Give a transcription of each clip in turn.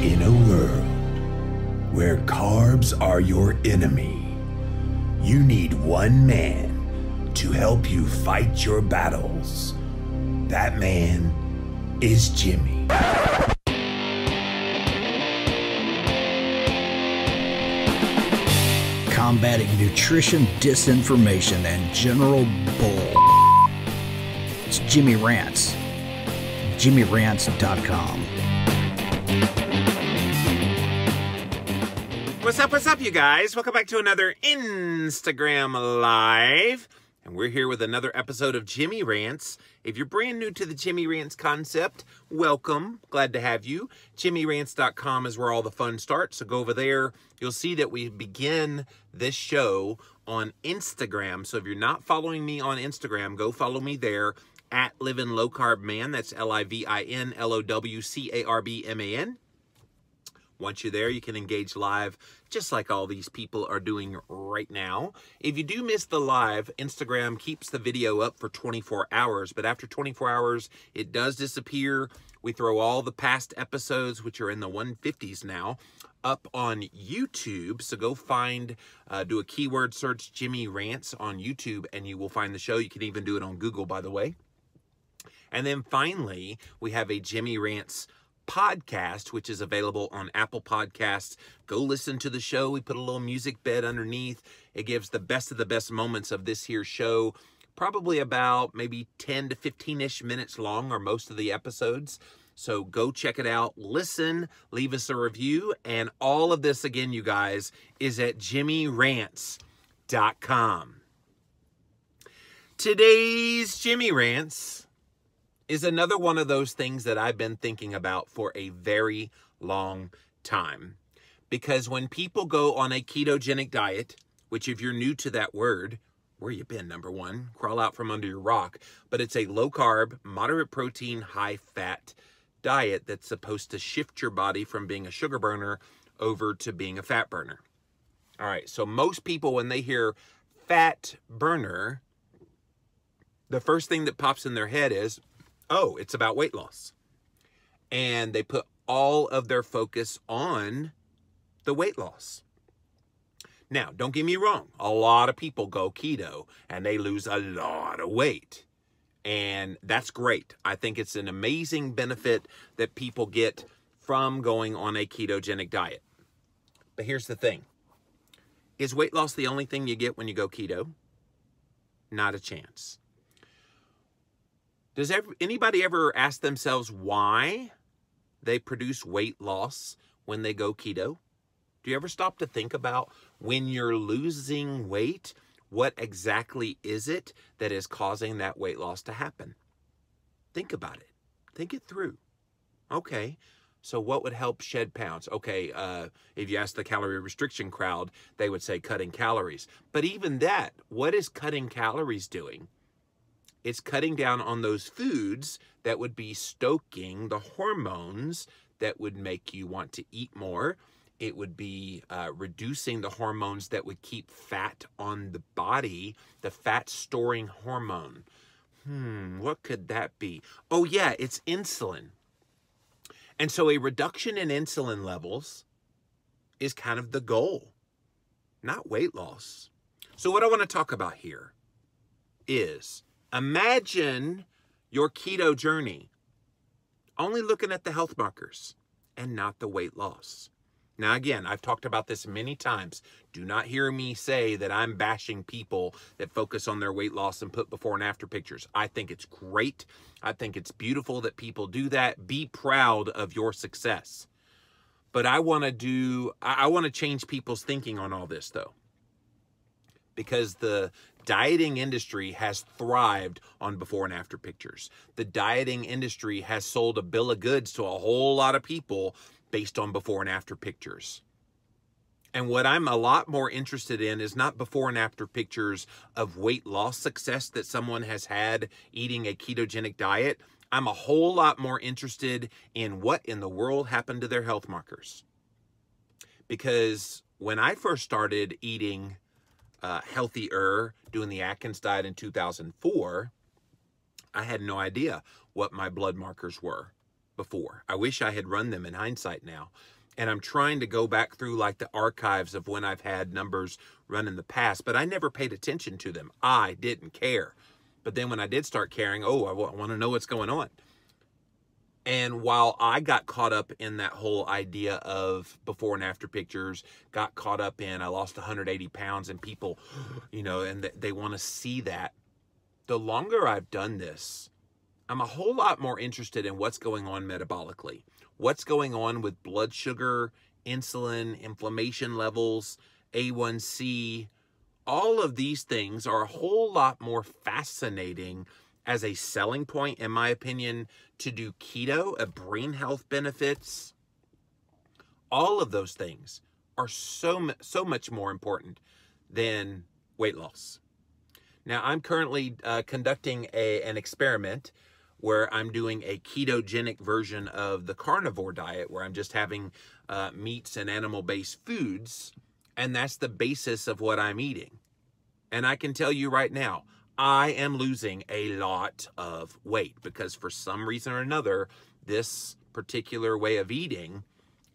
In a world where carbs are your enemy, you need one man to help you fight your battles. That man is Jimmy. Combating nutrition disinformation and general bull. It's Jimmy Rants. JimmyRants.com. What's up, you guys? Welcome back to another Instagram Live. And we're here with another episode of Jimmy Rants. If you're brand new to the Jimmy Rants concept, welcome. Glad to have you. JimmyRants.com is where all the fun starts. So go over there. You'll see that we begin this show on Instagram. So if you're not following me on Instagram, go follow me there at Livin' Low Carb Man. That's LIVINLOWCARBMAN. Once you're there, you can engage live just like all these people are doing right now. If you do miss the live, Instagram keeps the video up for 24 hours, but after 24 hours, it does disappear. We throw all the past episodes, which are in the 150s now, up on YouTube. So go find, do a keyword search, Jimmy Rants on YouTube, and you will find the show. You can even do it on Google, by the way. And then finally, we have a Jimmy Rants podcast, which is available on Apple Podcasts. Go listen to the show. We put a little music bed underneath. It gives the best of the best moments of this here show, probably about maybe 10 to 15-ish minutes long are most of the episodes. So go check it out, listen, leave us a review, and all of this, again, you guys, is at JimmyRants.com. Today's Jimmy Rants is another one of those things that I've been thinking about for a very long time. Because when people go on a ketogenic diet, which if you're new to that word, where you been, number one? Crawl out from under your rock. But it's a low-carb, moderate protein, high-fat diet that's supposed to shift your body from being a sugar burner over to being a fat burner. All right, so most people, when they hear fat burner, the first thing that pops in their head is, oh, it's about weight loss. And they put all of their focus on the weight loss. Now, don't get me wrong. A lot of people go keto and they lose a lot of weight. And that's great. I think it's an amazing benefit that people get from going on a ketogenic diet. But here's the thing. Is weight loss the only thing you get when you go keto? Not a chance. Does anybody ever ask themselves why they produce weight loss when they go keto? Do you ever stop to think about when you're losing weight, what exactly is it that is causing that weight loss to happen? Think about it. Think it through. Okay, so what would help shed pounds? Okay, if you ask the calorie restriction crowd, they would say cutting calories. But even that, what is cutting calories doing? It's cutting down on those foods that would be stoking the hormones that would make you want to eat more. It would be reducing the hormones that would keep fat on the body, the fat-storing hormone. What could that be? Oh, yeah, it's insulin. And so a reduction in insulin levels is kind of the goal, not weight loss. So what I want to talk about here is, imagine your keto journey only looking at the health markers and not the weight loss. Now, again, I've talked about this many times. Do not hear me say that I'm bashing people that focus on their weight loss and put before and after pictures. I think it's great. I think it's beautiful that people do that. Be proud of your success. But I want to change people's thinking on all this, though. Because the dieting industry has thrived on before and after pictures. The dieting industry has sold a bill of goods to a whole lot of people based on before and after pictures. And what I'm a lot more interested in is not before and after pictures of weight loss success that someone has had eating a ketogenic diet. I'm a whole lot more interested in what in the world happened to their health markers. Because when I first started eating healthier, doing the Atkins diet in 2004, I had no idea what my blood markers were before. I wish I had run them in hindsight now. And I'm trying to go back through like the archives of when I've had numbers run in the past, but I never paid attention to them. I didn't care. But then when I did start caring, I want to know what's going on. And while I got caught up in that whole idea of before and after pictures, got caught up in I lost 180 pounds and people, and they want to see that. The longer I've done this, I'm a whole lot more interested in what's going on metabolically. What's going on with blood sugar, insulin, inflammation levels, A1C. All of these things are a whole lot more fascinating as a selling point, in my opinion, to do keto, brain health benefits. All of those things are so much more important than weight loss. Now, I'm currently conducting an experiment where I'm doing a ketogenic version of the carnivore diet, where I'm just having meats and animal-based foods, and that's the basis of what I'm eating. And I can tell you right now, I am losing a lot of weight because for some reason or another, this particular way of eating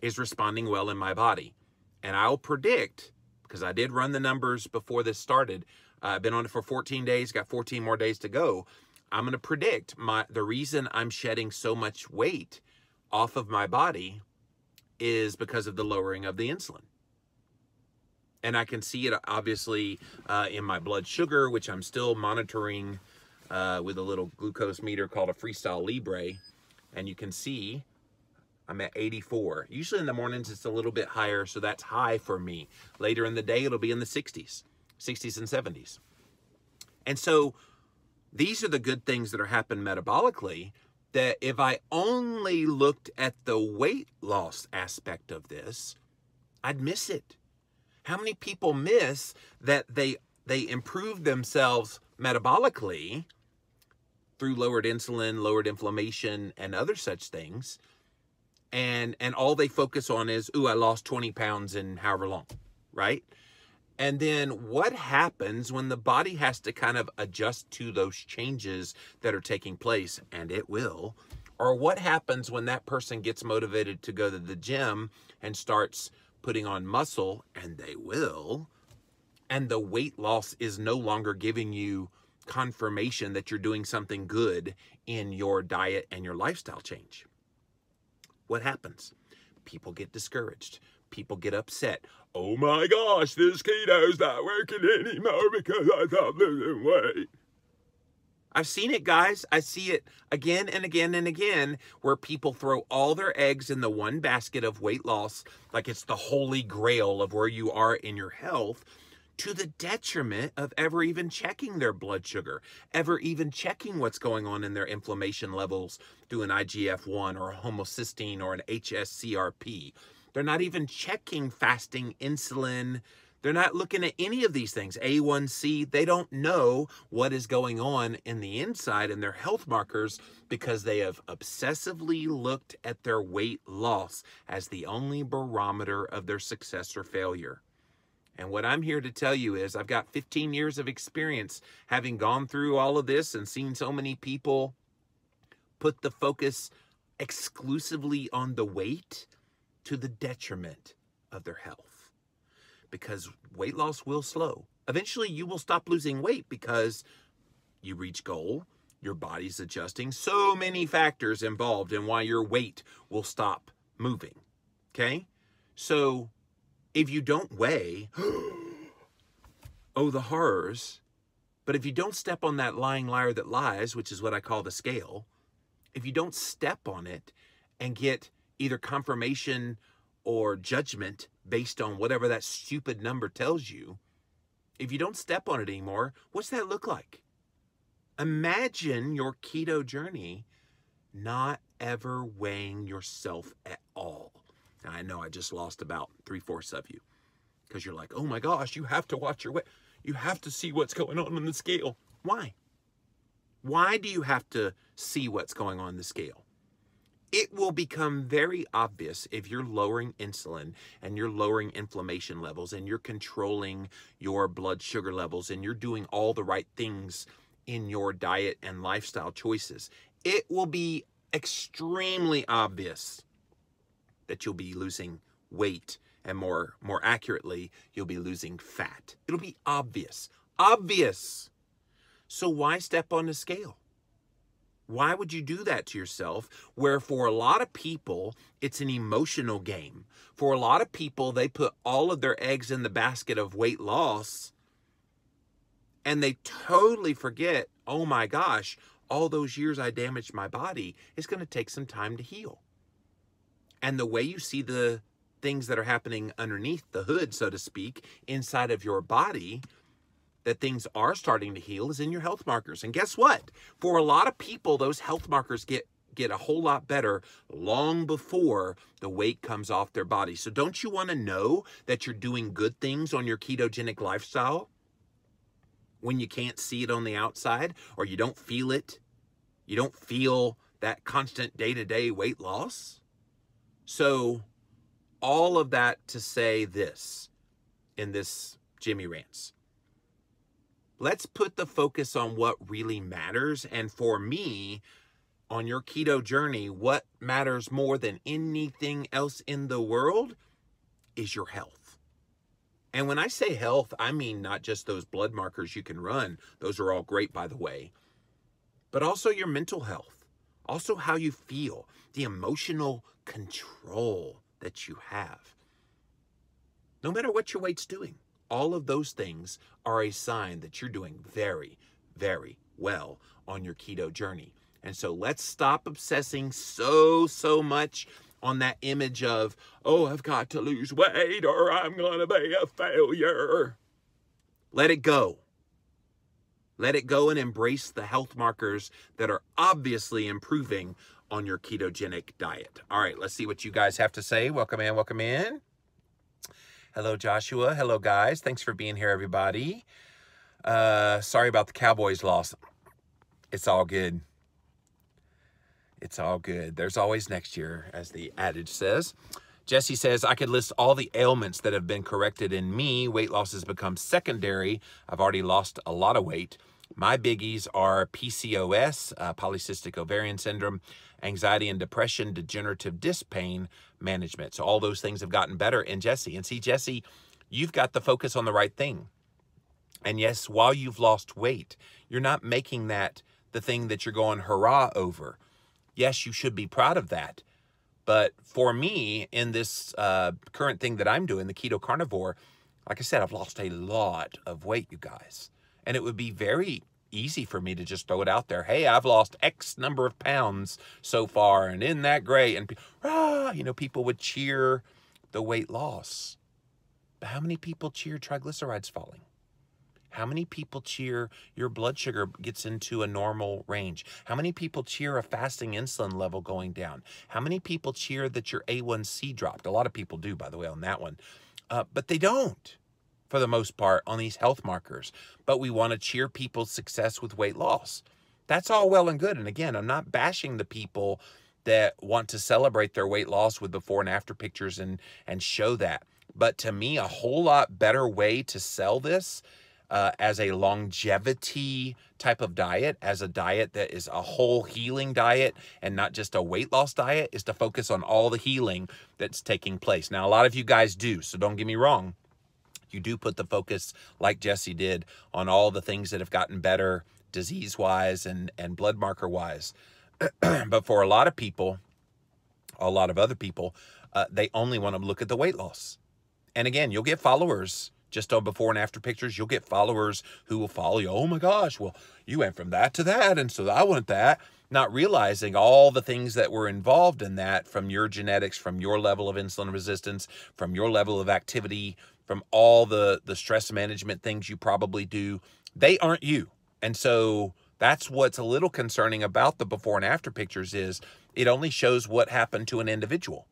is responding well in my body. And I'll predict, because I did run the numbers before this started, I've been on it for 14 days, got 14 more days to go. I'm going to predict the reason I'm shedding so much weight off of my body is because of the lowering of the insulin. And I can see it obviously in my blood sugar, which I'm still monitoring with a little glucose meter called a Freestyle Libre. And you can see I'm at 84. Usually in the mornings it's a little bit higher, so that's high for me. Later in the day it'll be in the 60s and 70s. And so these are the good things that are happening metabolically, that if I only looked at the weight loss aspect of this, I'd miss it. How many people miss that they improve themselves metabolically through lowered insulin, lowered inflammation, and other such things, and all they focus on is, ooh, I lost 20 pounds in however long, right? And then what happens when the body has to kind of adjust to those changes that are taking place, and it will, or what happens when that person gets motivated to go to the gym and starts putting on muscle, and they will, and the weight loss is no longer giving you confirmation that you're doing something good in your diet and your lifestyle change. What happens? People get discouraged. People get upset. Oh my gosh, this keto's not working anymore because I stopped losing weight. I've seen it, guys. I see it again and again and again, where people throw all their eggs in the one basket of weight loss, like it's the holy grail of where you are in your health, to the detriment of ever even checking their blood sugar, ever even checking what's going on in their inflammation levels through an IGF-1 or a homocysteine or an HSCRP. They're not even checking fasting insulin. They're not looking at any of these things. A1C, they don't know what is going on in the inside in their health markers because they have obsessively looked at their weight loss as the only barometer of their success or failure. And what I'm here to tell you is I've got 15 years of experience having gone through all of this and seen so many people put the focus exclusively on the weight to the detriment of their health. Because weight loss will slow. Eventually, you will stop losing weight because you reach goal, your body's adjusting. So many factors involved in why your weight will stop moving, okay? So if you don't weigh, oh, the horrors. But if you don't step on that lying liar that lies, which is what I call the scale, if you don't step on it and get either confirmation or judgment based on whatever that stupid number tells you, if you don't step on it anymore, what's that look like? Imagine your keto journey not ever weighing yourself at all. Now, I know I just lost about 3/4 of you because you're like, oh my gosh, you have to watch your weight. You have to see what's going on the scale. Why? Why do you have to see what's going on the scale? It will become very obvious if you're lowering insulin and you're lowering inflammation levels and you're controlling your blood sugar levels and you're doing all the right things in your diet and lifestyle choices. It will be extremely obvious that you'll be losing weight, and more accurately, you'll be losing fat. It'll be obvious. Obvious. So why step on the scale? Why would you do that to yourself? Where for a lot of people, it's an emotional game. For a lot of people, they put all of their eggs in the basket of weight loss, and they totally forget, oh my gosh, all those years I damaged my body, it's going to take some time to heal. And the way you see the things that are happening underneath the hood, so to speak, inside of your body, that things are starting to heal, is in your health markers. And guess what? For a lot of people, those health markers get a whole lot better long before the weight comes off their body. So don't you want to know that you're doing good things on your ketogenic lifestyle when you can't see it on the outside, or you don't feel it? You don't feel that constant day-to-day weight loss? So all of that to say this in this Jimmy Rants. Let's put the focus on what really matters. And for me, on your keto journey, what matters more than anything else in the world is your health. And when I say health, I mean not just those blood markers you can run. Those are all great, by the way. But also your mental health. Also how you feel. The emotional control that you have. No matter what your weight's doing. All of those things are a sign that you're doing very, very well on your keto journey. And so let's stop obsessing so much on that image of, oh, I've got to lose weight or I'm going to be a failure. Let it go. Let it go and embrace the health markers that are obviously improving on your ketogenic diet. All right, let's see what you guys have to say. Welcome in, welcome in. Hello, Joshua. Hello, guys. Thanks for being here, everybody. Sorry about the Cowboys loss. It's all good. It's all good. There's always next year, as the adage says. Jesse says, I could list all the ailments that have been corrected in me. Weight loss has become secondary. I've already lost a lot of weight. My biggies are PCOS, polycystic ovarian syndrome, anxiety and depression, degenerative disc pain management. So all those things have gotten better in Jesse. And see, Jesse, you've got the focus on the right thing. And yes, while you've lost weight, you're not making that the thing that you're going hurrah over. Yes, you should be proud of that. But for me, in this current thing that I'm doing, the keto carnivore, like I said, I've lost a lot of weight, you guys. And it would be very easy for me to just throw it out there. Hey, I've lost X number of pounds so far, and isn't that great? And you know, people would cheer the weight loss. But how many people cheer triglycerides falling? How many people cheer your blood sugar gets into a normal range? How many people cheer a fasting insulin level going down? How many people cheer that your A1C dropped? A lot of people do, by the way, on that one. But they don't, for the most part, on these health markers. But we want to cheer people's success with weight loss. That's all well and good. And again, I'm not bashing the people that want to celebrate their weight loss with before and after pictures and show that. But to me, a whole lot better way to sell this as a longevity type of diet, as a diet that is a whole healing diet and not just a weight loss diet, is to focus on all the healing that's taking place. Now, a lot of you guys do, so don't get me wrong. You do put the focus, like Jesse did, on all the things that have gotten better disease-wise and blood marker-wise. But for a lot of people, a lot of other people, they only want to look at the weight loss. And again, you'll get followers just on before and after pictures. You'll get followers who will follow you. Oh my gosh, well, you went from that to that, and so I want that. Not realizing all the things that were involved in that, from your genetics, from your level of insulin resistance, from your level of activity, from all the stress management things you probably do. They aren't you. And so that's what's a little concerning about the before and after pictures, is it only shows what happened to an individual.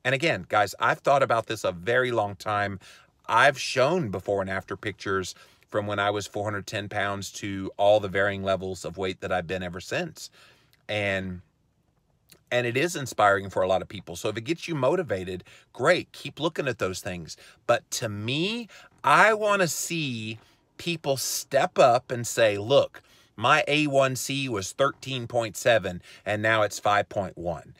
And again, guys, I've thought about this a very long time. I've shown before and after pictures from when I was 410 pounds to all the varying levels of weight that I've been ever since. And it is inspiring for a lot of people. So if it gets you motivated, great, keep looking at those things. But to me, I want to see people step up and say, look, my A1C was 13.7 and now it's 5.1.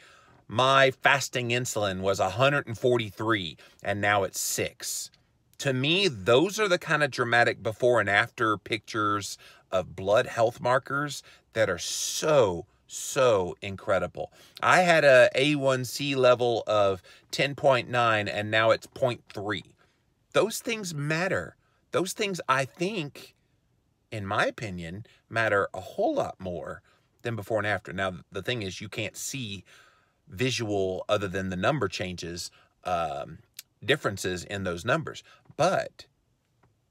My fasting insulin was 143 and now it's 6. To me, those are the kind of dramatic before and after pictures of blood health markers that are so incredible. I had a A1C level of 10.9 and now it's 0.3. Those things matter. Those things, I think, in my opinion, matter a whole lot more than before and after. Now, the thing is, you can't see visual other than the number changes, differences in those numbers. But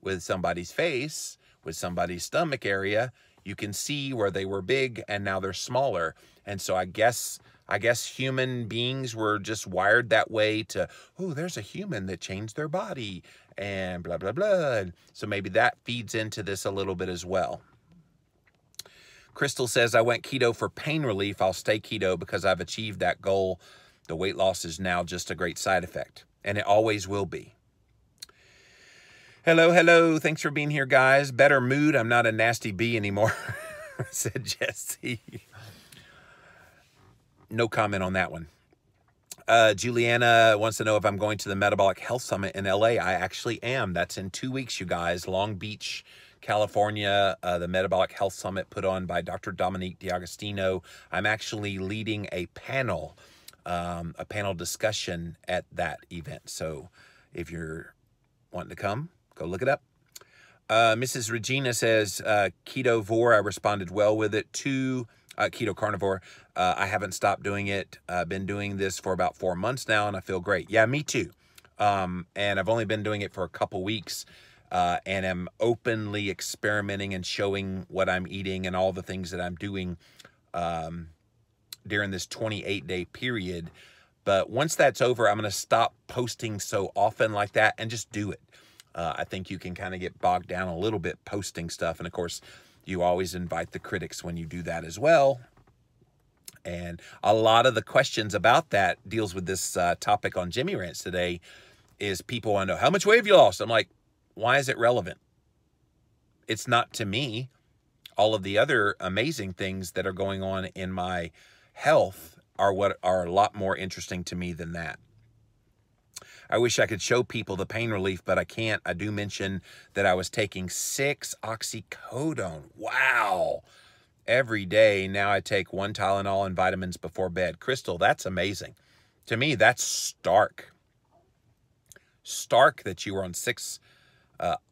with somebody's face, with somebody's stomach area, you can see where they were big and now they're smaller. And so I guess human beings were just wired that way to, oh, there's a human that changed their body and blah, blah, blah. And so maybe that feeds into this a little bit as well. Crystal says, I went keto for pain relief. I'll stay keto because I've achieved that goal. The weight loss is now just a great side effect, and it always will be. Hello. Thanks for being here, guys. Better mood. I'm not a nasty bee anymore, said Jesse. No comment on that one. Juliana wants to know if I'm going to the Metabolic Health Summit in LA. I actually am. That's in 2 weeks, you guys. Long Beach, California, the Metabolic Health Summit put on by Dr. Dominique D'Agostino. I'm actually leading a panel discussion at that event. So if you're wanting to come, go look it up. Mrs. Regina says, Ketovore, I responded well with it. Keto carnivore, I haven't stopped doing it. I've been doing this for about 4 months now, and I feel great. Yeah, me too. And I've only been doing it for a couple weeks, and am openly experimenting and showing what I'm eating and all the things that I'm doing during this 28-day period. But once that's over, I'm going to stop posting so often like that and just do it. I think you can kind of get bogged down a little bit posting stuff. And of course, you always invite the critics when you do that as well. And a lot of the questions about that deals with this topic on Jimmy Rants today is people want to know, how much weight have you lost? I'm like, why is it relevant? It's not to me. All of the other amazing things that are going on in my health are what are a lot more interesting to me than that. I wish I could show people the pain relief, but I can't. I do mention that I was taking 6 oxycodone. Wow. Every day. Now I take 1 Tylenol and vitamins before bed. Crystal, that's amazing. To me, that's stark. Stark that you were on 6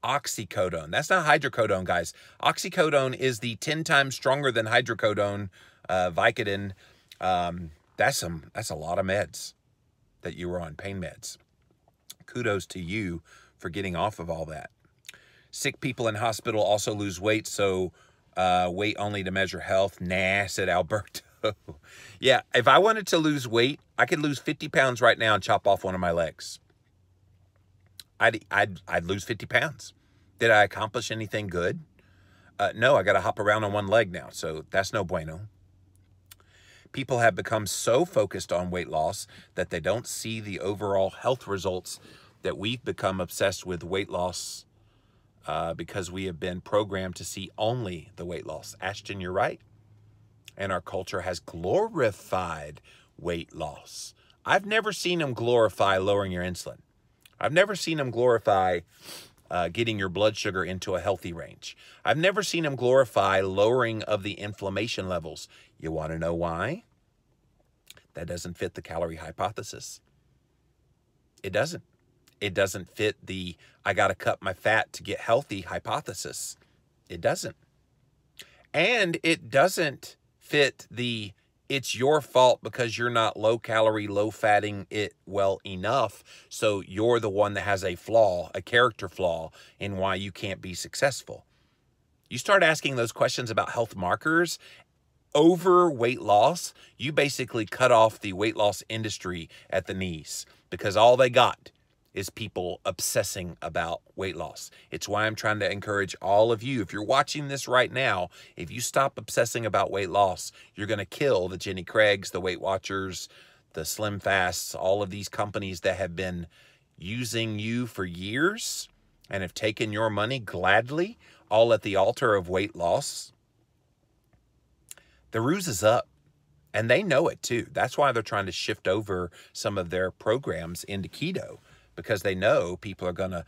oxycodone. That's not hydrocodone, guys. Oxycodone is the 10 times stronger than hydrocodone, Vicodin. That's a lot of meds that you were on, pain meds. Kudos to you for getting off of all that. Sick people in hospital also lose weight, so wait only to measure health. Nah, said Alberto. Yeah, if I wanted to lose weight, I could lose 50 pounds right now and chop off one of my legs. I'd lose 50 pounds. Did I accomplish anything good? No, I got to hop around on one leg now, so that's no bueno. People have become so focused on weight loss that they don't see the overall health results, that we've become obsessed with weight loss because we have been programmed to see only the weight loss. Ashton, you're right. And our culture has glorified weight loss. I've never seen them glorify lowering your insulin. I've never seen them glorify getting your blood sugar into a healthy range. I've never seen them glorify lowering of the inflammation levels. You want to know why? That doesn't fit the calorie hypothesis. It doesn't. It doesn't fit the I got to cut my fat to get healthy hypothesis. It doesn't. And it doesn't fit the it's your fault because you're not low calorie, low fatting it well enough. So you're the one that has a flaw, a character flaw in why you can't be successful. You start asking those questions about health markers over weight loss, you basically cut off the weight loss industry at the knees, because all they got is people obsessing about weight loss. It's why I'm trying to encourage all of you, if you're watching this right now, if you stop obsessing about weight loss, you're going to kill the Jenny Craigs, the Weight Watchers, the Slim Fasts, all of these companies that have been using you for years and have taken your money gladly, all at the altar of weight loss. The ruse is up, And they know it too. That's why they're trying to shift over some of their programs into keto, because they know people are going to,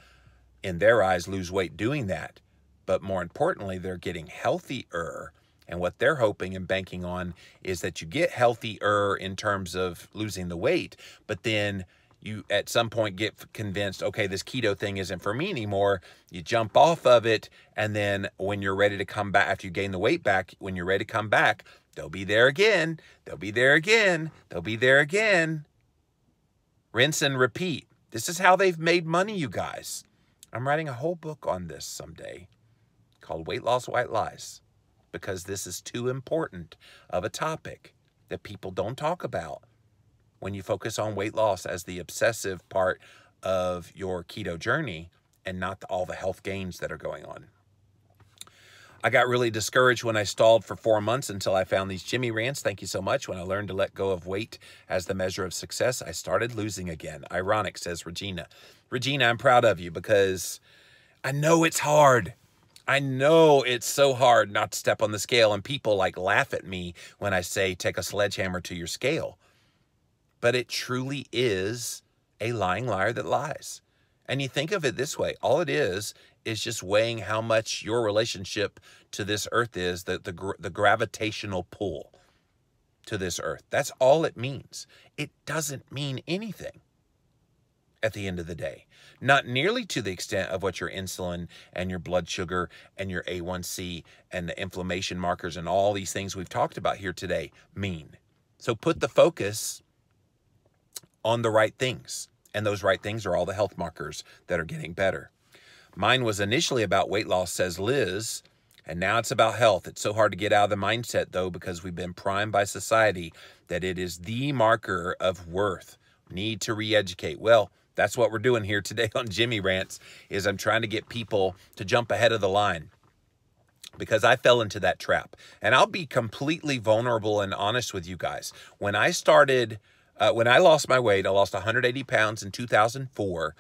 in their eyes, lose weight doing that. But more importantly, they're getting healthier. And what they're hoping and banking on is that you get healthier in terms of losing the weight, but then you at some point get convinced, okay, this keto thing isn't for me anymore. You jump off of it. And then when you're ready to come back, after you gain the weight back, when you're ready to come back, they'll be there again. They'll be there again. They'll be there again. Rinse and repeat. This is how they've made money, you guys. I'm writing a whole book on this someday called Weight Loss White Lies, because this is too important of a topic that people don't talk about when you focus on weight loss as the obsessive part of your keto journey and not all the health gains that are going on. I got really discouraged when I stalled for 4 months until I found these Jimmy Rants. Thank you so much. When I learned to let go of weight as the measure of success, I started losing again. Ironic, says Regina. Regina, I'm proud of you because I know it's hard. I know it's so hard not to step on the scale, and people like laugh at me when I say take a sledgehammer to your scale. But it truly is a lying liar that lies. And you think of it this way, all it is just weighing how much your relationship to this earth is, the gravitational pull to this earth. That's all it means. It doesn't mean anything at the end of the day. Not nearly to the extent of what your insulin and your blood sugar and your A1C and the inflammation markers and all these things we've talked about here today mean. So put the focus on the right things. And those right things are all the health markers that are getting better. Mine was initially about weight loss, says Liz, and now it's about health. It's so hard to get out of the mindset, though, because we've been primed by society that it is the marker of worth. Need to re-educate. Well, that's what we're doing here today on Jimmy Rants, is I'm trying to get people to jump ahead of the line, because I fell into that trap. And I'll be completely vulnerable and honest with you guys. When I started, when I lost my weight, I lost 180 pounds in 2004.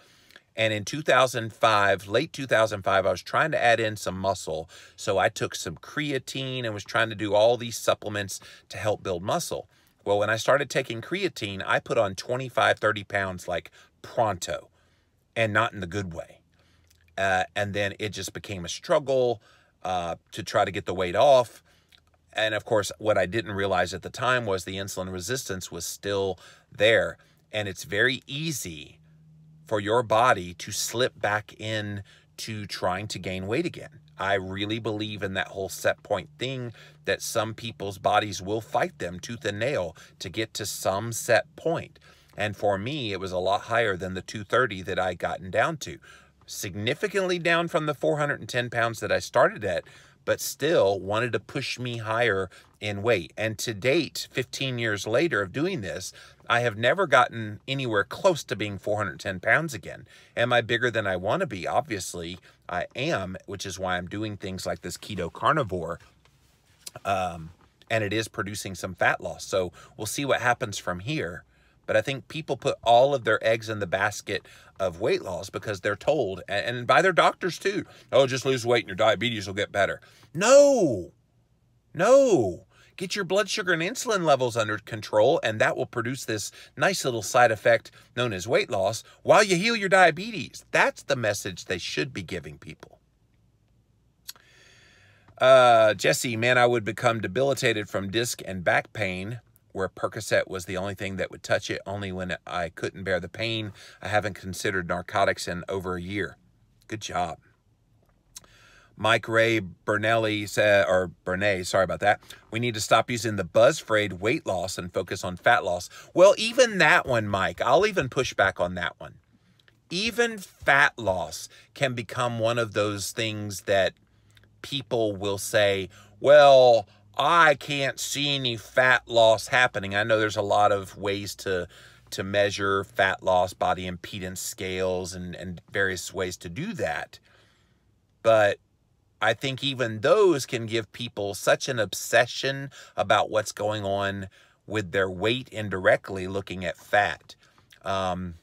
And in 2005, late 2005, I was trying to add in some muscle. So I took some creatine and was trying to do all these supplements to help build muscle. Well, when I started taking creatine, I put on 25, 30 pounds like pronto, and not in the good way. And then it just became a struggle to try to get the weight off. And of course, what I didn't realize at the time was the insulin resistance was still there. And it's very easy for your body to slip back in to trying to gain weight again. I really believe in that whole set point thing, that some people's bodies will fight them tooth and nail to get to some set point. And for me, it was a lot higher than the 230 that I gotten down to. Significantly down from the 410 pounds that I started at, but still wanted to push me higher in weight. And to date, 15 years later of doing this, I have never gotten anywhere close to being 410 pounds again. Am I bigger than I want to be? Obviously, I am, which is why I'm doing things like this keto carnivore. And it is producing some fat loss. So we'll see what happens from here. But I think people put all of their eggs in the basket of weight loss because they're told, and by their doctors too, oh, just lose weight and your diabetes will get better. No, no. Get your blood sugar and insulin levels under control, and that will produce this nice little side effect known as weight loss while you heal your diabetes. That's the message they should be giving people. Jesse, man, I would become debilitated from disc and back pain, where Percocet was the only thing that would touch it, only when I couldn't bear the pain. I haven't considered narcotics in over a year. Good job. Mike Ray Bernelli said, or Bernay, sorry about that. We need to stop using the buzz-phrase weight loss and focus on fat loss. Well, even that one, Mike, I'll even push back on that one. Even fat loss can become one of those things that people will say, well, I can't see any fat loss happening. I know there's a lot of ways to measure fat loss, body impedance scales, and various ways to do that. But I think even those can give people such an obsession about what's going on with their weight indirectly, looking at fat. And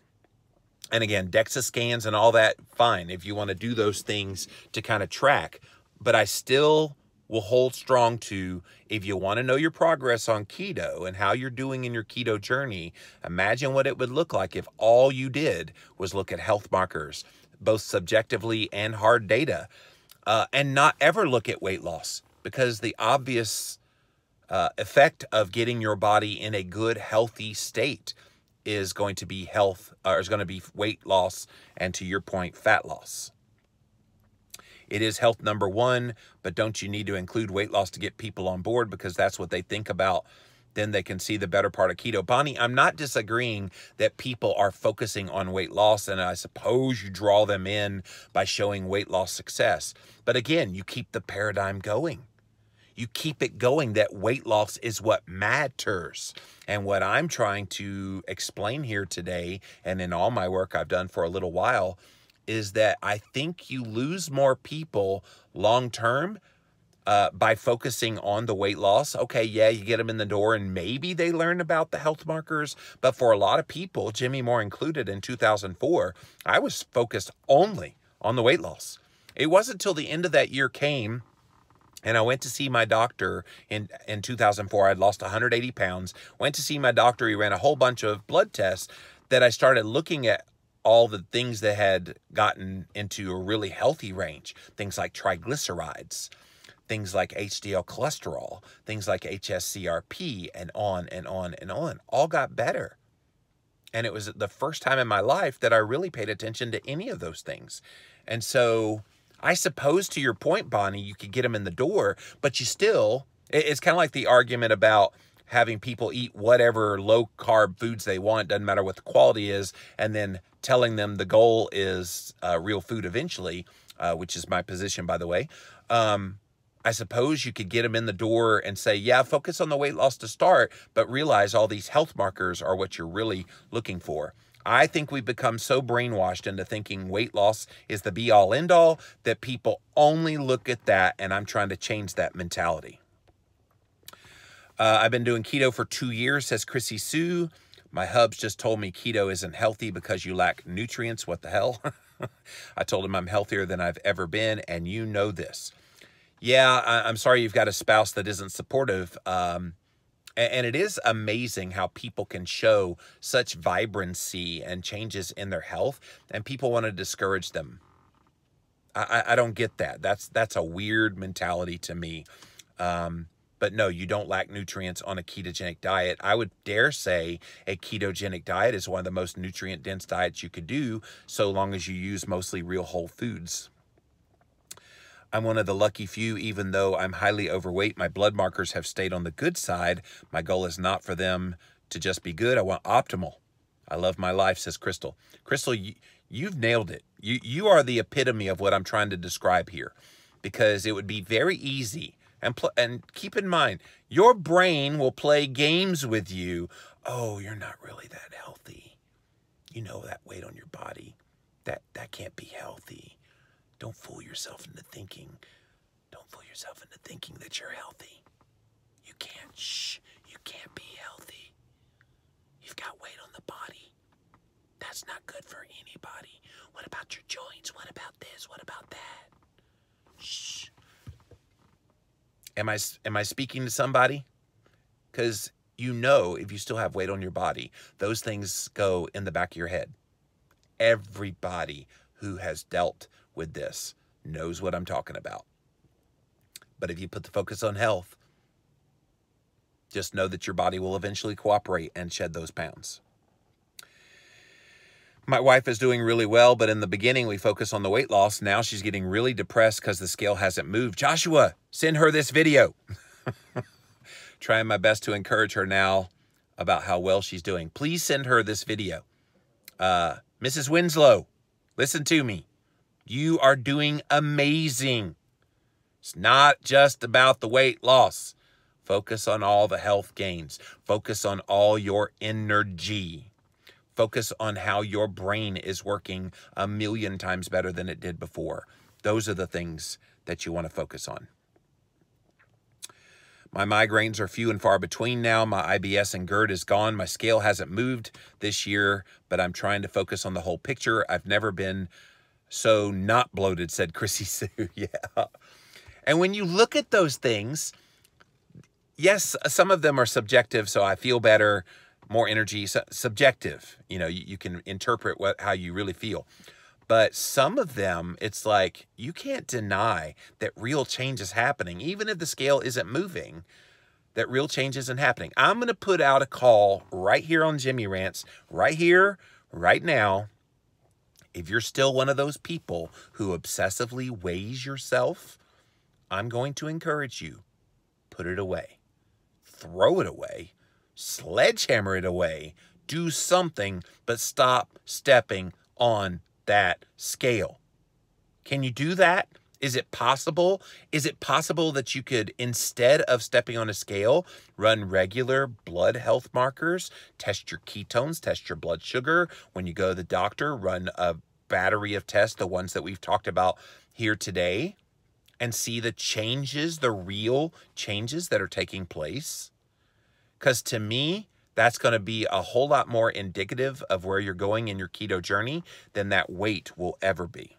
again, DEXA scans and all that, fine, if you want to do those things to kind of track. But I still will hold strong to, if you want to know your progress on keto and how you're doing in your keto journey, imagine what it would look like if all you did was look at health markers, both subjectively and hard data, and not ever look at weight loss, because the obvious effect of getting your body in a good, healthy state is going to be weight loss, and to your point, fat loss. It is health number one, but don't you need to include weight loss to get people on board, because that's what they think about? Then they can see the better part of keto. Bonnie, I'm not disagreeing that people are focusing on weight loss, and I suppose you draw them in by showing weight loss success. But again, you keep the paradigm going. You keep it going that weight loss is what matters. And what I'm trying to explain here today, and in all my work I've done for a little while, is that I think you lose more people long-term by focusing on the weight loss. Okay, yeah, you get them in the door and maybe they learn about the health markers. But for a lot of people, Jimmy Moore included in 2004, I was focused only on the weight loss. It wasn't until the end of that year came and I went to see my doctor in 2004. I'd lost 180 pounds. Went to see my doctor. He ran a whole bunch of blood tests that I started looking at all the things that had gotten into a really healthy range. Things like triglycerides, things like HDL cholesterol, things like HSCRP, and on and on and on. All got better. And it was the first time in my life that I really paid attention to any of those things. And so I suppose, to your point, Bonnie, you could get them in the door, but you still, it's kind of like the argument about having people eat whatever low-carb foods they want, doesn't matter what the quality is, and then telling them the goal is real food eventually, which is my position, by the way. I suppose you could get them in the door and say, yeah, focus on the weight loss to start, but realize all these health markers are what you're really looking for. I think we've become so brainwashed into thinking weight loss is the be-all, end-all that people only look at that, and I'm trying to change that mentality. I've been doing keto for 2 years, says Chrissy Sue. My hubs just told me keto isn't healthy because you lack nutrients. What the hell? I told him I'm healthier than I've ever been, and you know this. Yeah, I'm sorry you've got a spouse that isn't supportive. And it is amazing how people can show such vibrancy and changes in their health, and people want to discourage them. I don't get that. That's a weird mentality to me. But no, you don't lack nutrients on a ketogenic diet. I would dare say a ketogenic diet is one of the most nutrient-dense diets you could do, so long as you use mostly real whole foods. I'm one of the lucky few. Even though I'm highly overweight, my blood markers have stayed on the good side. My goal is not for them to just be good. I want optimal. I love my life, says Crystal. Crystal, you've nailed it. You are the epitome of what I'm trying to describe here, because it would be very easy. And keep in mind, your brain will play games with you. Oh, you're not really that healthy. You know, that weight on your body, that can't be healthy. Don't fool yourself into thinking. Don't fool yourself into thinking that you're healthy. You can't. Shh. You can't be healthy. You've got weight on the body. That's not good for anybody. What about your joints? What about this? What about that? Shh. Am I speaking to somebody? Because you know, if you still have weight on your body, those things go in the back of your head. Everybody who has dealt with this knows what I'm talking about. But if you put the focus on health, just know that your body will eventually cooperate and shed those pounds. My wife is doing really well, but in the beginning we focus on the weight loss. Now she's getting really depressed because the scale hasn't moved. Joshua, send her this video. Trying my best to encourage her now about how well she's doing. Please send her this video. Mrs. Winslow, listen to me. You are doing amazing. It's not just about the weight loss. Focus on all the health gains. Focus on all your energy. Focus on how your brain is working 1,000,000 times better than it did before. Those are the things that you want to focus on. My migraines are few and far between now. My IBS and GERD is gone. My scale hasn't moved this year, but I'm trying to focus on the whole picture. I've never been so not bloated, said Chrissy Sue. Yeah. And when you look at those things, yes, some of them are subjective, so I feel better, more energy, subjective. You know, you can interpret how you really feel. But some of them, it's like, you can't deny that real change is happening. Even if the scale isn't moving, that real change isn't happening. I'm going to put out a call right here on Jimmy Rants, right here, right now. If you're still one of those people who obsessively weighs yourself, I'm going to encourage you, put it away. Throw it away. Sledgehammer it away. Do something, but stop stepping on that scale. Can you do that? Is it possible? Is it possible that you could, instead of stepping on a scale, run regular blood health markers, test your ketones, test your blood sugar? When you go to the doctor, run a battery of tests, the ones that we've talked about here today, and see the changes, the real changes that are taking place? Because to me, that's going to be a whole lot more indicative of where you're going in your keto journey than that weight will ever be.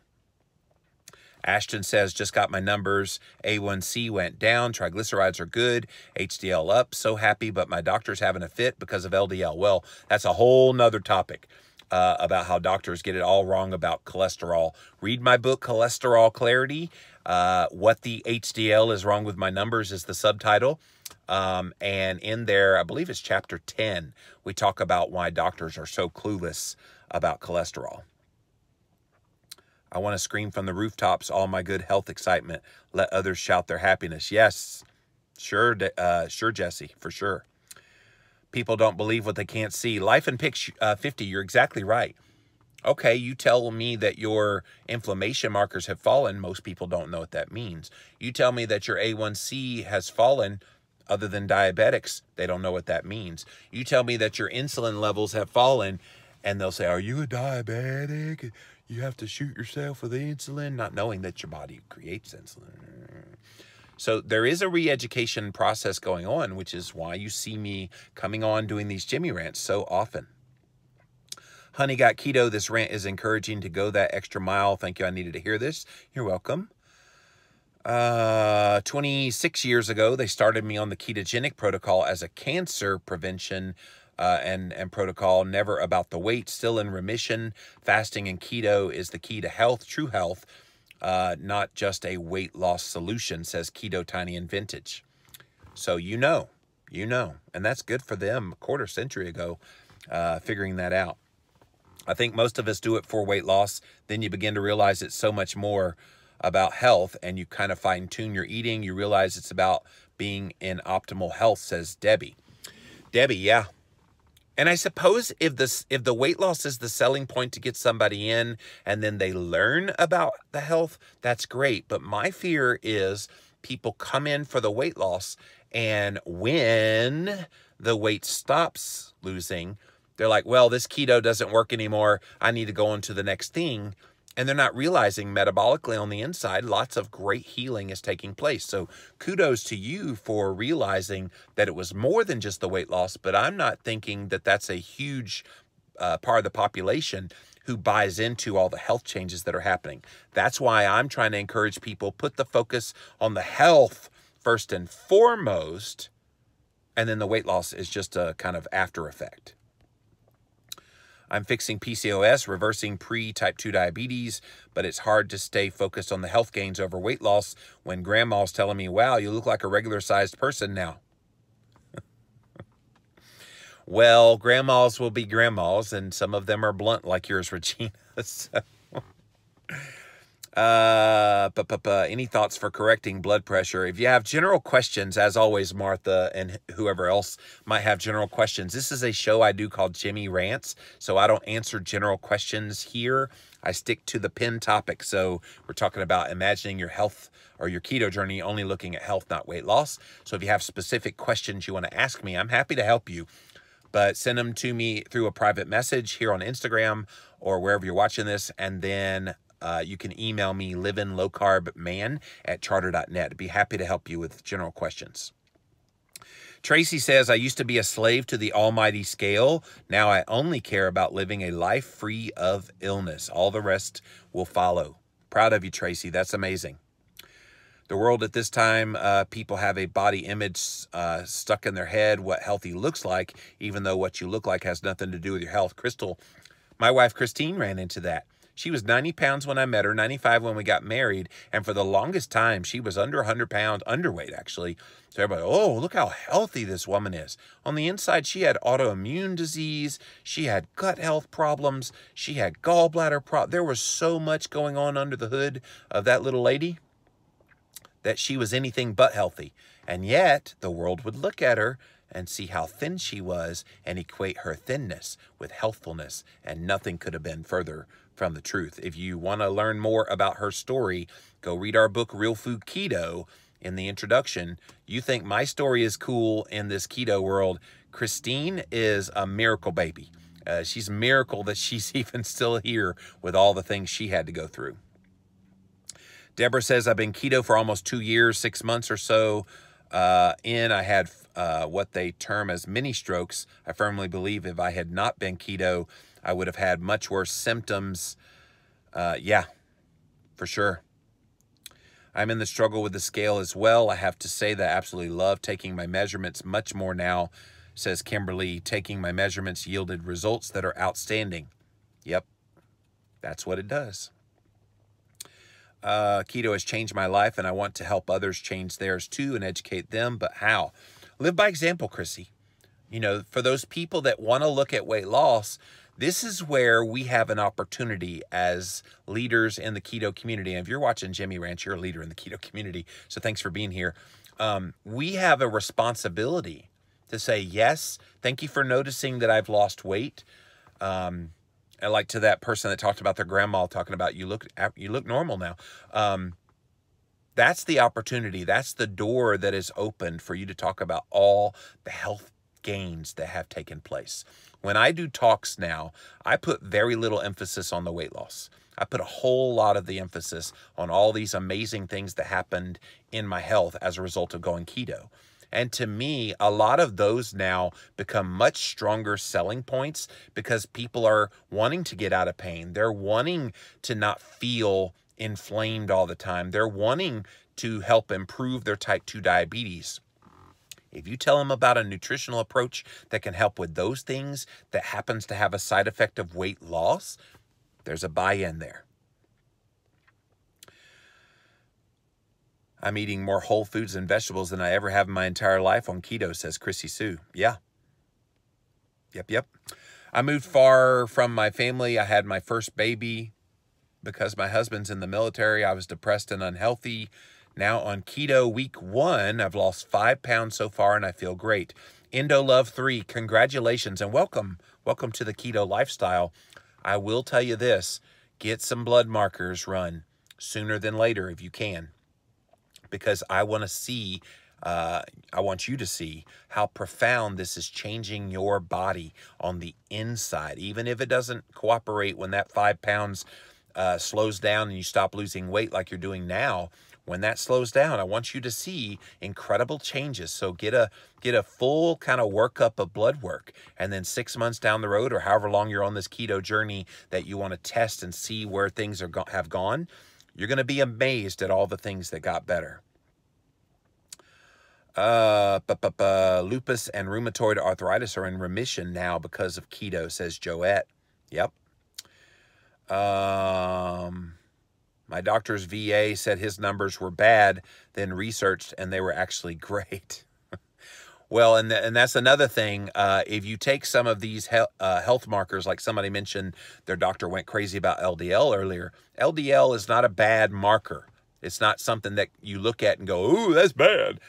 Ashton says, just got my numbers. A1C went down. Triglycerides are good. HDL up. So happy, but my doctor's having a fit because of LDL. Well, that's a whole nother topic about how doctors get it all wrong about cholesterol. Read my book, Cholesterol Clarity. What the HDL is wrong with my numbers is the subtitle. And in there, I believe it's chapter 10, we talk about why doctors are so clueless about cholesterol. I want to scream from the rooftops, all my good health excitement. Let others shout their happiness. Yes, sure, Jesse, for sure. People don't believe what they can't see. Life in Pick 50, you're exactly right. Okay, you tell me that your inflammation markers have fallen. Most people don't know what that means. You tell me that your A1C has fallen. Other than diabetics, they don't know what that means. You tell me that your insulin levels have fallen, and they'll say, are you a diabetic? You have to shoot yourself with insulin, not knowing that your body creates insulin. So there is a re-education process going on, which is why you see me coming on doing these Jimmy Rants so often. Honey got keto. This rant is encouraging to go that extra mile. Thank you. I needed to hear this. You're welcome. 26 years ago, they started me on the ketogenic protocol as a cancer prevention and protocol, never about the weight, still in remission. Fasting and keto is the key to health, true health, not just a weight loss solution, says Keto Tiny and Vintage. So you know, and that's good for them a quarter century ago, figuring that out. I think most of us do it for weight loss. Then you begin to realize it's so much more about health, and you kind of fine-tune your eating. You realize it's about being in optimal health, says Debbie. Debbie, yeah. And I suppose if the weight loss is the selling point to get somebody in and then they learn about the health, that's great. But my fear is people come in for the weight loss, and when the weight stops losing, they're like, well, this keto doesn't work anymore. I need to go on to the next thing. And they're not realizing metabolically on the inside, lots of great healing is taking place. So kudos to you for realizing that it was more than just the weight loss, but I'm not thinking that that's a huge part of the population who buys into all the health changes that are happening. That's why I'm trying to encourage people, put the focus on the health first and foremost, and then the weight loss is just a kind of after effect. I'm fixing PCOS, reversing pre-type 2 diabetes, but it's hard to stay focused on the health gains over weight loss when grandma's telling me, wow, you look like a regular-sized person now. Well, grandmas will be grandmas, and some of them are blunt like yours, Regina. So, any thoughts for correcting blood pressure? If you have general questions, as always, Martha and whoever else might have general questions, this is a show I do called Jimmy Rants, so I don't answer general questions here. I stick to the pin topic. So we're talking about imagining your health or your keto journey, only looking at health, not weight loss. So if you have specific questions you want to ask me, I'm happy to help you. But send them to me through a private message here on Instagram or wherever you're watching this, and then you can email me, livinglowcarbman@charter.net. I'd be happy to help you with general questions. Tracy says, I used to be a slave to the almighty scale. Now I only care about living a life free of illness. All the rest will follow. Proud of you, Tracy. That's amazing. The world at this time, people have a body image stuck in their head, what healthy looks like, even though what you look like has nothing to do with your health. Crystal, my wife Christine, ran into that. She was 90 pounds when I met her, 95 when we got married, and for the longest time, she was under 100 pounds, underweight actually. So everybody, oh, look how healthy this woman is. On the inside, she had autoimmune disease, she had gut health problems, she had gallbladder problems. There was so much going on under the hood of that little lady that she was anything but healthy. And yet, the world would look at her and see how thin she was and equate her thinness with healthfulness, and nothing could have been further from the truth. If you want to learn more about her story, go read our book, Real Food Keto. In the introduction, you think my story is cool in this keto world. Christine is a miracle baby. She's a miracle that she's even still here with all the things she had to go through. Deborah says, I've been keto for almost 2 years, 6 months or so. I had what they term as mini strokes. I firmly believe if I had not been keto, I would have had much worse symptoms. Yeah, for sure. I'm in the struggle with the scale as well. I have to say that I absolutely love taking my measurements much more now, says Kimberly. Taking my measurements yielded results that are outstanding. Yep, that's what it does. Keto has changed my life, and I want to help others change theirs too and educate them. But how? Live by example, Chrissy. You know, for those people that want to look at weight loss, this is where we have an opportunity as leaders in the keto community. And if you're watching Jimmy Ranch, you're a leader in the keto community. So thanks for being here. We have a responsibility to say, yes, thank you for noticing that I've lost weight. I like to that person that talked about their grandma talking about, you look normal now. That's the opportunity. That's the door that is opened for you to talk about all the health gains that have taken place. When I do talks now, I put very little emphasis on the weight loss. I put a whole lot of the emphasis on all these amazing things that happened in my health as a result of going keto. And to me, a lot of those now become much stronger selling points because people are wanting to get out of pain. They're wanting to not feel inflamed all the time. They're wanting to help improve their type 2 diabetes. If you tell them about a nutritional approach that can help with those things that happens to have a side effect of weight loss, there's a buy-in there. I'm eating more whole foods and vegetables than I ever have in my entire life on keto, says Chrissy Sue. Yeah. Yep. I moved far from my family. I had my first baby because my husband's in the military. I was depressed and unhealthy. Now on keto week 1, I've lost 5 pounds so far and I feel great. Endo Love 3, congratulations and welcome. Welcome to the keto lifestyle. I will tell you this, get some blood markers run sooner than later if you can. Because I want to see, I want you to see how profound this is changing your body on the inside. Even if it doesn't cooperate when that 5 pounds slows down and you stop losing weight like you're doing now, when that slows down, I want you to see incredible changes. So get a full kind of workup of blood work. And then 6 months down the road or however long you're on this keto journey that you want to test and see where things have gone, you're going to be amazed at all the things that got better. Lupus and rheumatoid arthritis are in remission now because of keto, says Joette. Yep. My doctor's VA said his numbers were bad, then researched, and they were actually great. Well, and that's another thing. If you take some of these health markers, like somebody mentioned their doctor went crazy about LDL earlier. LDL is not a bad marker. It's not something that you look at and go, ooh, that's bad.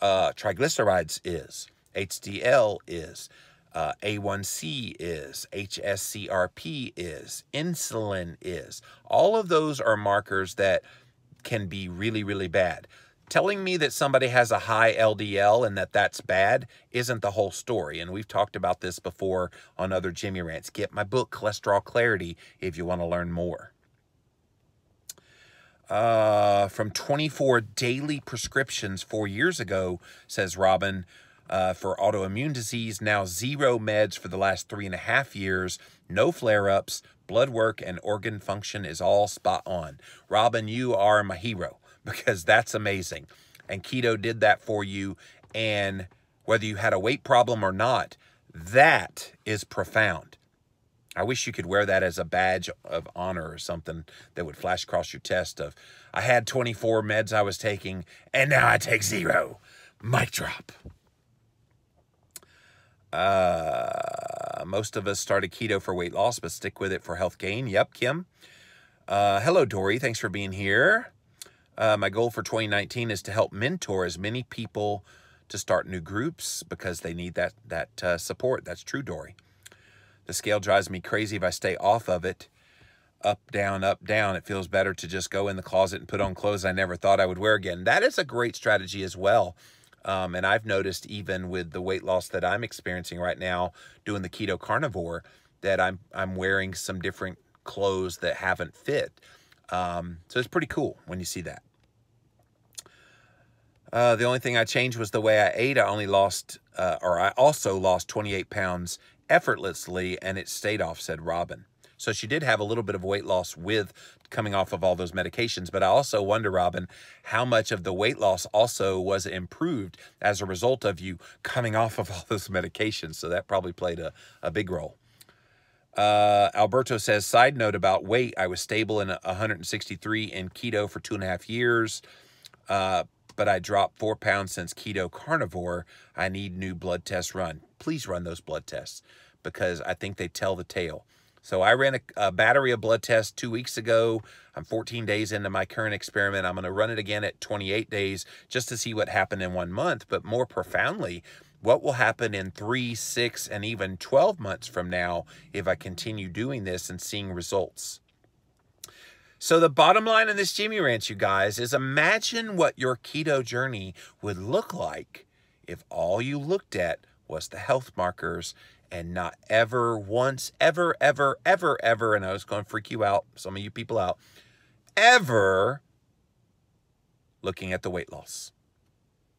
Triglycerides is. HDL is. A1C is. HSCRP is. Insulin is. All of those are markers that can be really, really bad. Telling me that somebody has a high LDL and that's bad isn't the whole story. And we've talked about this before on other Jimmy Rants. Get my book, Cholesterol Clarity, if you want to learn more. From 24 daily prescriptions 4 years ago, says Robin, for autoimmune disease, now 0 meds for the last 3.5 years, no flare-ups, blood work and organ function is all spot on. Robin, you are my hero. because that's amazing. And keto did that for you. And whether you had a weight problem or not, that is profound. I wish you could wear that as a badge of honor or something that would flash across your chest of, I had 24 meds I was taking, and now I take 0. Mic drop. Most of us started keto for weight loss, but stick with it for health gain. Yep, Kim. Hello, Dory. Thanks for being here. My goal for 2019 is to help mentor as many people to start new groups because they need that support. That's true, Dory. The scale drives me crazy if I stay off of it. Up, down, up, down. It feels better to just go in the closet and put on clothes I never thought I would wear again. That is a great strategy as well. And I've noticed even with the weight loss that I'm experiencing right now, doing the keto carnivore, that I'm wearing some different clothes that haven't fit. So it's pretty cool when you see that. The only thing I changed was the way I ate. I also lost 28 pounds effortlessly, and it stayed off, said Robin. So she did have a little bit of weight loss with coming off of all those medications. But I also wonder, Robin, how much of the weight loss also was improved as a result of you coming off of all those medications. So that probably played a big role. Alberto says, side note about weight, I was stable in 163 in keto for 2.5 years. But I dropped 4 pounds since keto carnivore. I need new blood tests run. Please run those blood tests because I think they tell the tale. So I ran a battery of blood tests 2 weeks ago. I'm 14 days into my current experiment. I'm going to run it again at 28 days just to see what happened in 1 month. But more profoundly, what will happen in 3, 6, and even 12 months from now if I continue doing this and seeing results? So the bottom line in this Jimmy Rants, you guys, is imagine what your keto journey would look like if all you looked at was the health markers and not ever once, ever, and I was going to freak you out, some of you people out, ever looking at the weight loss.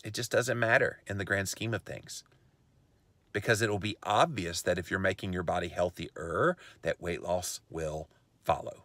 It just doesn't matter in the grand scheme of things because it'll be obvious that if you're making your body healthier, that weight loss will follow.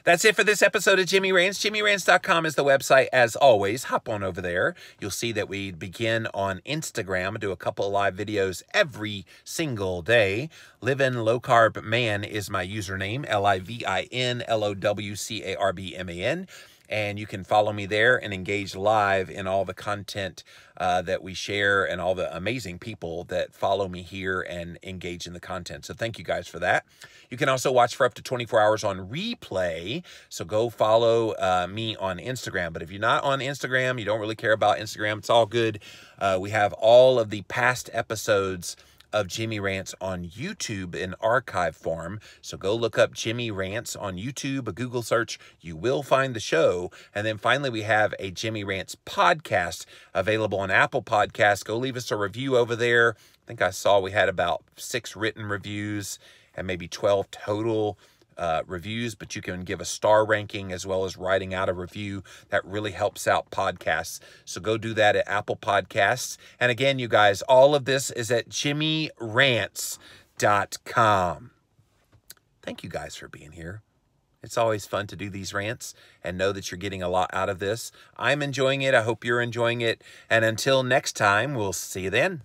That's it for this episode of Jimmy Rants. JimmyRants.com is the website. As always, hop on over there. You'll see that we begin on Instagram, do a couple of live videos every single day. Livin' Low Carb Man is my username, LIVINLOWCARBMAN. And you can follow me there and engage live in all the content that we share and all the amazing people that follow me here and engage in the content. So thank you guys for that. You can also watch for up to 24 hours on replay. So go follow me on Instagram. But if you're not on Instagram, you don't really care about Instagram, it's all good. We have all of the past episodes of Jimmy Rants on YouTube in archive form. So go look up Jimmy Rants on YouTube, a Google search, you will find the show. And then finally, we have a Jimmy Rants podcast available on Apple Podcasts. Go leave us a review over there. I think I saw we had about 6 written reviews and maybe 12 total reviews, but you can give a star ranking as well as writing out a review. That really helps out podcasts. So go do that at Apple Podcasts. And again, you guys, all of this is at JimmyRants.com. Thank you guys for being here. It's always fun to do these rants and know that you're getting a lot out of this. I'm enjoying it. I hope you're enjoying it. And until next time, we'll see you then.